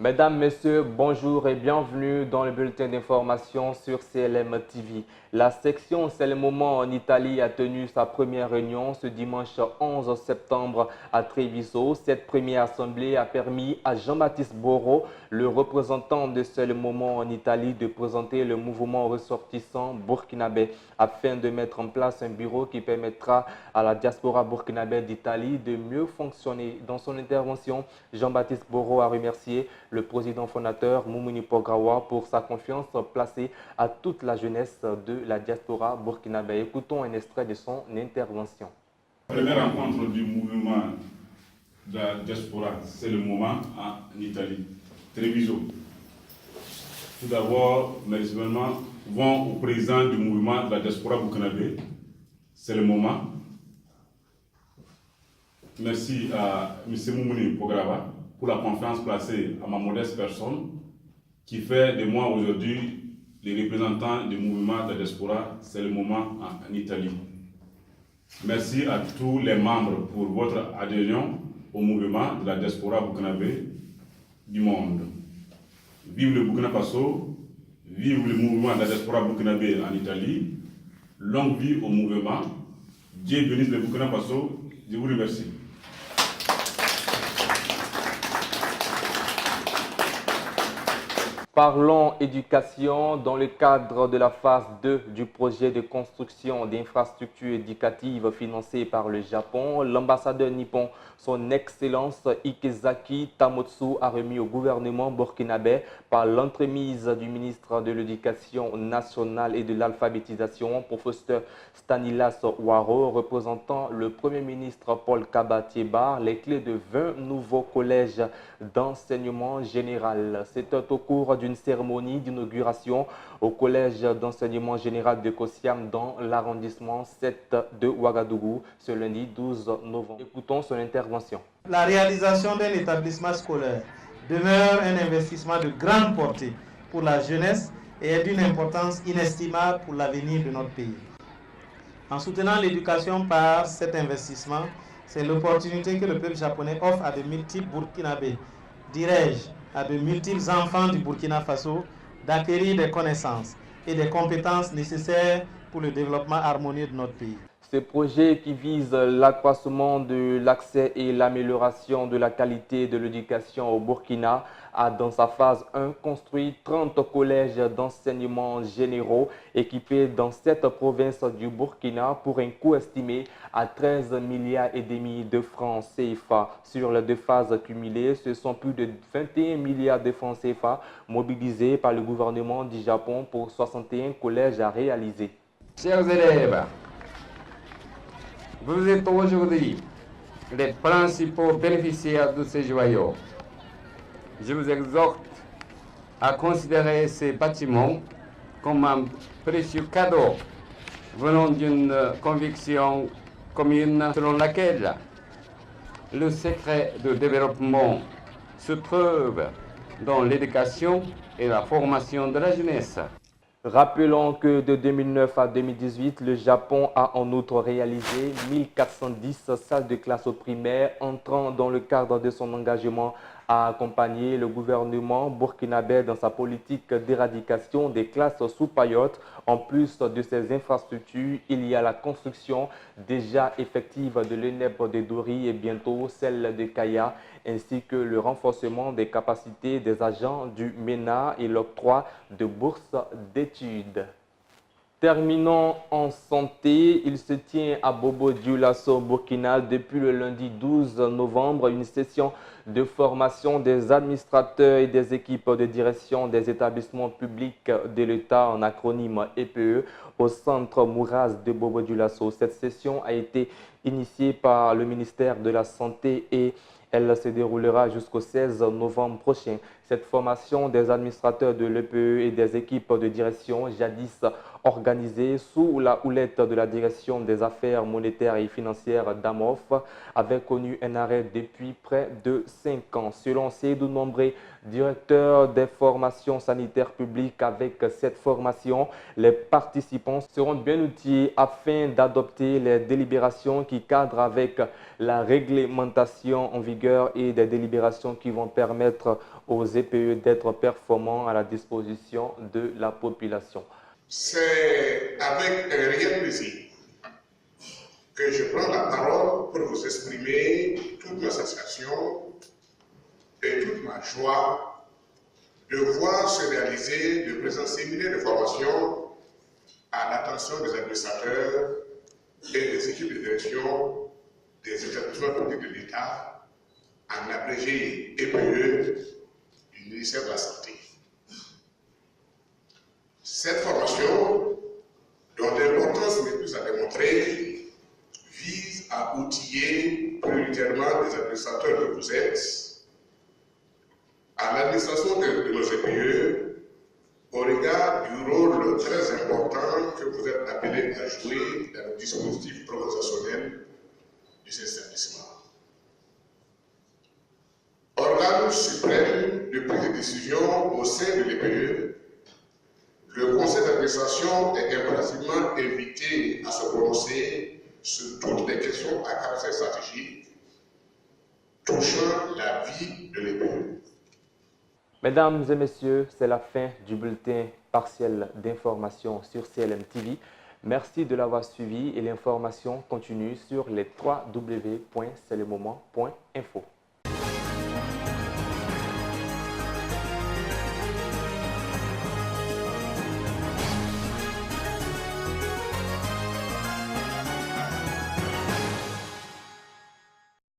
Mesdames, Messieurs, bonjour et bienvenue dans le bulletin d'information sur CLM TV. La section C'est le moment en Italie a tenu sa première réunion ce dimanche 11 septembre à Treviso. Cette première assemblée a permis à Jean-Baptiste Boro, le représentant de C'est le moment en Italie, de présenter le mouvement ressortissant burkinabé afin de mettre en place un bureau qui permettra à la diaspora burkinabé d'Italie de mieux fonctionner. Dans son intervention, Jean-Baptiste Boro a remercié le président fondateur Moumouni Pograwa pour sa confiance placée à toute la jeunesse de la diaspora burkinabé. Écoutons un extrait de son intervention. Première rencontre du mouvement de la diaspora, c'est le moment en Italie, Treviso. Tout d'abord, mes remerciements vont au président du mouvement de la diaspora burkinabé, c'est le moment. Merci à M. Moumouni Pograwa pour la confiance placée à ma modeste personne, qui fait de moi aujourd'hui les représentants du mouvement de la diaspora, c'est le moment en Italie. Merci à tous les membres pour votre adhésion au mouvement de la diaspora burkinabé du monde. Vive le Burkina Faso, vive le mouvement de la diaspora burkinabé en Italie, longue vie au mouvement, Dieu bénisse le Burkina Faso, je vous remercie. Parlons éducation. Dans le cadre de la phase 2 du projet de construction d'infrastructures éducatives financé par le Japon, l'ambassadeur nippon, son Excellence Ikezaki Tamotsu, a remis au gouvernement burkinabé, par l'entremise du ministre de l'Éducation nationale et de l'alphabétisation, professeur Stanislas Waro, représentant le Premier ministre Paul Kaba-Thiébar, les clés de 20 nouveaux collèges d'enseignement général. C'était au cours d'une cérémonie d'inauguration au collège d'enseignement général de Kossiam dans l'arrondissement 7 de Ouagadougou ce lundi 12 novembre. Écoutons son intervention. La réalisation d'un établissement scolaire demeure un investissement de grande portée pour la jeunesse et est d'une importance inestimable pour l'avenir de notre pays. En soutenant l'éducation par cet investissement, c'est l'opportunité que le peuple japonais offre à de multiples Burkinabés, dirais-je, à de multiples enfants du Burkina Faso, d'acquérir des connaissances et des compétences nécessaires pour le développement harmonieux de notre pays. Ce projet qui vise l'accroissement de l'accès et l'amélioration de la qualité de l'éducation au Burkina a dans sa phase 1 construit 30 collèges d'enseignement généraux équipés dans 7 provinces du Burkina pour un coût estimé à 13 milliards et demi de francs CFA. Sur les deux phases cumulées, ce sont plus de 21 milliards de francs CFA mobilisés par le gouvernement du Japon pour 61 collèges à réaliser. Chers élèves, vous êtes aujourd'hui les principaux bénéficiaires de ces joyaux. Je vous exhorte à considérer ces bâtiments comme un précieux cadeau venant d'une conviction commune selon laquelle le secret de développement se trouve dans l'éducation et la formation de la jeunesse. Rappelons que de 2009 à 2018, le Japon a en outre réalisé 1410 salles de classe au primaire, entrant dans le cadre de son engagement à accompagner le gouvernement burkinabé dans sa politique d'éradication des classes sous paillotes. En plus de ces infrastructures, il y a la construction déjà effective de l'ENEP de Dori et bientôt celle de Kaya, ainsi que le renforcement des capacités des agents du MENA et l'octroi de bourses d'études. Terminons en santé. Il se tient à Bobo-Dioulasso, Burkina, depuis le lundi 12 novembre, une session de formation des administrateurs et des équipes de direction des établissements publics de l'État, en acronyme EPE, au centre Mouraz de Bobo-Dioulasso. Cette session a été initiée par le ministère de la Santé et elle se déroulera jusqu'au 16 novembre prochain. Cette formation des administrateurs de l'EPE et des équipes de direction, jadis organisée sous la houlette de la direction des affaires monétaires et financières d'AMOF, avait connu un arrêt depuis près de 5 ans. Selon Seydou Nombré, directeur des formations sanitaires publiques, avec cette formation, les participants seront bien outillés afin d'adopter les délibérations qui cadrent avec la réglementation en vigueur et des délibérations qui vont permettre aux EPE d'être performants à la disposition de la population. C'est avec un réel plaisir que je prends la parole pour vous exprimer toute ma satisfaction et toute ma joie de voir se réaliser le présent séminaire de formation à l'attention des administrateurs et des équipes de direction des établissements publics de l'État, en abrégé EPE du ministère de la Santé. Cette formation, dont l'importance n'est plus à démontrer, vise à outiller prioritairement les administrateurs que vous êtes à l'administration de nos EPE au regard du rôle très important que vous êtes appelés à jouer dans le dispositif organisationnel de ces établissements. Organe suprême de prise de décision au sein de l'EPE, le conseil d'administration est impérativement invité à se prononcer sur toutes les questions à caractère stratégique touchant la vie de l'EPE. Mesdames et messieurs, c'est la fin du bulletin partiel d'information sur CLM TV. Merci de l'avoir suivi et l'information continue sur les www.cestlemoment.info.